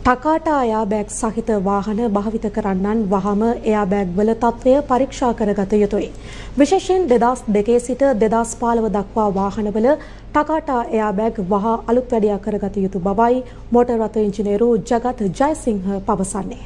ටකාටා එයාබෑග් සහිත වාහන භාවිත කරන්නන් වහම එයාබෑග් වල තත්ත්වය පරීක්ෂා කරගත යුතුයි. විශේෂයෙන් 2002 සිට 2015 දක්වා වාහනවල ටකාටා එයාබෑග් වහ අලුත් වැඩියා කරගත යුතු බවයි මෝටර් රථ ඉංජිනේරු ජගත් ජයසිංහ පවසන්නේ.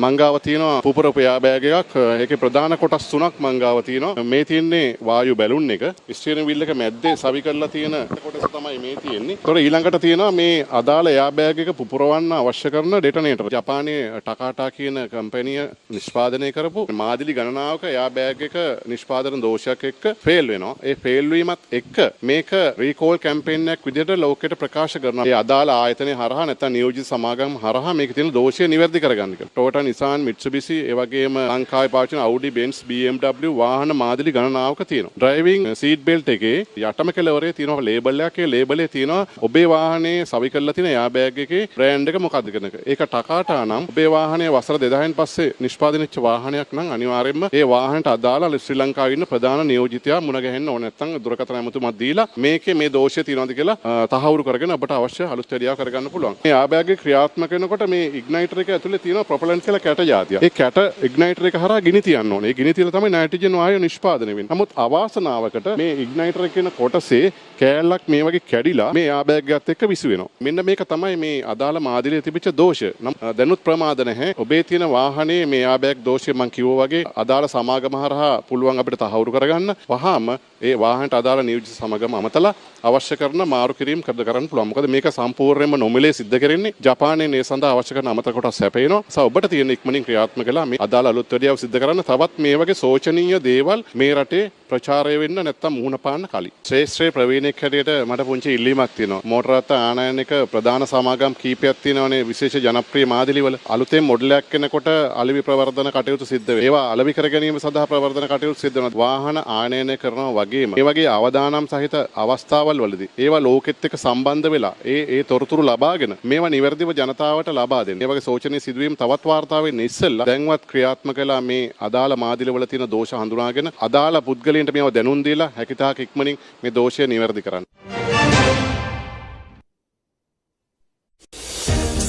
මංගාව තියෙනවා පුපුරපු එයාබෑග් එකක්. ඒකේ ප්‍රධාන කොටස් තුනක් මංගාව තියෙනවා. මේ තියෙන්නේ වායු බැලුන් එක. ස්ටියරින් වීල් එක මැද්දේ සවි කරලා තියෙන කොටස තමයි මේ තියෙන්නේ. ඒතකොට ඊළඟට තියෙනවා මේ අදාළ එයාබෑග් එක පුපුරවන්න අවශ්‍ය කරන ඩෙටනේටර්. ජපානයේ ටකාටා කියන කම්පැනිය නිෂ්පාදනය කරපු මාදිලි ගණනාවක එයාබෑග් එක නිෂ්පාදන දෝෂයක් එක්ක ෆේල් වෙනවා. ඒ ෆේල් වීමත් එක්ක මේක රීකෝල් කැම්පේන් එකක් විදිහට ලෝකෙට ප්‍රකාශ කරනවා. ඒ අදාළ ආයතනය හරහා නැත්නම් නියෝජිත සමාගම් හරහා මේකේ තියෙන දෝෂය නිවැරදි කරගන්න කියලා. ටොයෝටා Nissan, Mitsubishi, ඒ වගේම ලංකාවේ පාවිච්චි කරන Audi, Benz, BMW වාහන මාදිලි ගණනාවක තියෙනවා. ඩ්‍රයිවිං සීට් බෙල්ට් එකේ යටම කෙළවරේ තියෙනවා ලේබල් එකක්. ඒ ලේබලේ තියෙනවා ඔබේ වාහනේ සවි කරලා තියෙන එයාබෑග් එකේ බ්‍රෑන්ඩ් එක මොකක්ද කියන එක. ඒක ටකාටා නම් ඔබේ වාහනේ වසර 2000න් පස්සේ නිෂ්පාදනය වෙච්ච වාහනයක් නම් අනිවාර්යයෙන්ම ඒ වාහනට අදාළ ශ්‍රී ලංකාවේ ඉන්න ප්‍රධාන නියෝජිතයා මුණ ගැහෙන්න ඕනේ. නැත්නම් දුරකථන ඇමතුමක් දීලා මේකේ මේ දෝෂය තියෙනවද කියලා තහවුරු කරගෙන ඔබට අවශ්‍ය අලුත් වැඩියාව කරගන්න පුළුවන්. මේ එයාබෑග් එක ක්‍රියාත්මක වෙනකොට මේ ඉග්නයිටර් එක ඇතුලේ තියෙන ප්‍රොපලන්ට් කියලා කැට જાතියක්. ඒ කැට ඉග්නයිටර් එක හරහා ගිනි තියන්න ඕනේ. ඒ ගිනි තියලා තමයි නයිට්‍රජන් වායුව නිෂ්පාදනය වෙන්නේ. නමුත් අවාසනාවකට මේ ඉග්නයිටර් කියන කොටසේ කෑල්ලක් මේ වගේ කැඩිලා මේ එයාබෑග් එකත් එක්ක විසි වෙනවා. මෙන්න මේක තමයි මේ අදාළ මාදිලියේ තිබිච්ච දෝෂය. දැනුත් ප්‍රමාද නැහැ. ඔබේ තියෙන වාහනේ මේ එයාබෑග් දෝෂය මම කිව්වා වගේ අදාළ සමාගම හරහා පුළුවන් අපිට තහවුරු කරගන්න. වහාම ඒ වාහනට අදාළ නියෝජිත සමාගම අමතලා අවශ්‍ය කරන මාරු කිරීම කරන්න පුළුවන්. මොකද මේක සම්පූර්ණයෙන්ම නොමිලේ සිද්ධ කරන්නේ. ජපානයේ මේ සඳහා අවශ්‍ය කරන අමතර කොටස් සැපේනවා. ඔබට තියෙන ඉක්මනින් ක්‍රියාත්මක කළා මේ අදාළ අලුත් වැඩියාව සිද්ධ කරන්න තවත් මේ වගේ සෝචනීය දේවල් මේ රටේ ප්‍රචාරය වෙන්න නැත්තම් මුහුණ පාන්න කලින්. ශ්‍රේෂ්ඨ ප්‍රවීණෙක් හැටියට මට පුංචි ඉල්ලීමක් තියෙනවා. මෝටර රථ ආනයනික ප්‍රධාන සමාගම් කීපයක් තියෙනවානේ විශේෂ ජනප්‍රිය මාදිලිවල. අලුතෙන් මොඩලයක් එනකොට අලෙවි ප්‍රවර්ධන කටයුතු සිද්ධ වෙනවා. ඒවා අලෙවි කර ගැනීම සඳහා ප්‍රවර්ධන කටයුතු සිද්ධ වෙනවා. වාහන ආනයනය කරනවා වගේම මේ වගේ අවදානම් සහිත අවස්ථාවල් වලදී ඒවා ලෝකෙත් එක්ක සම්බන්ධ වෙලා ඒ තොරතුරු ලබාගෙන මේවා නිවැරදිව ජනතාවට ලබා දෙන්න. මේ වගේ සෝචනීය සිදුවීම් තවත් වාර්තා වෙන්නේ ඉස්සෙල්ලා දැන්වත් ක්‍රියාත්මක කළා මේ අදාළ මාදිලිවල තියෙන දෝෂ හඳුනාගෙන අදාළ පුද්ගලයන්ට මේව දැනුම් දීලා හැකියතාක් ඉක්මනින් මේ දෝෂය නිවැරදි කරන්න.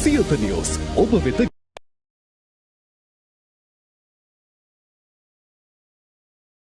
සියත නිවුස් ඔබ වෙත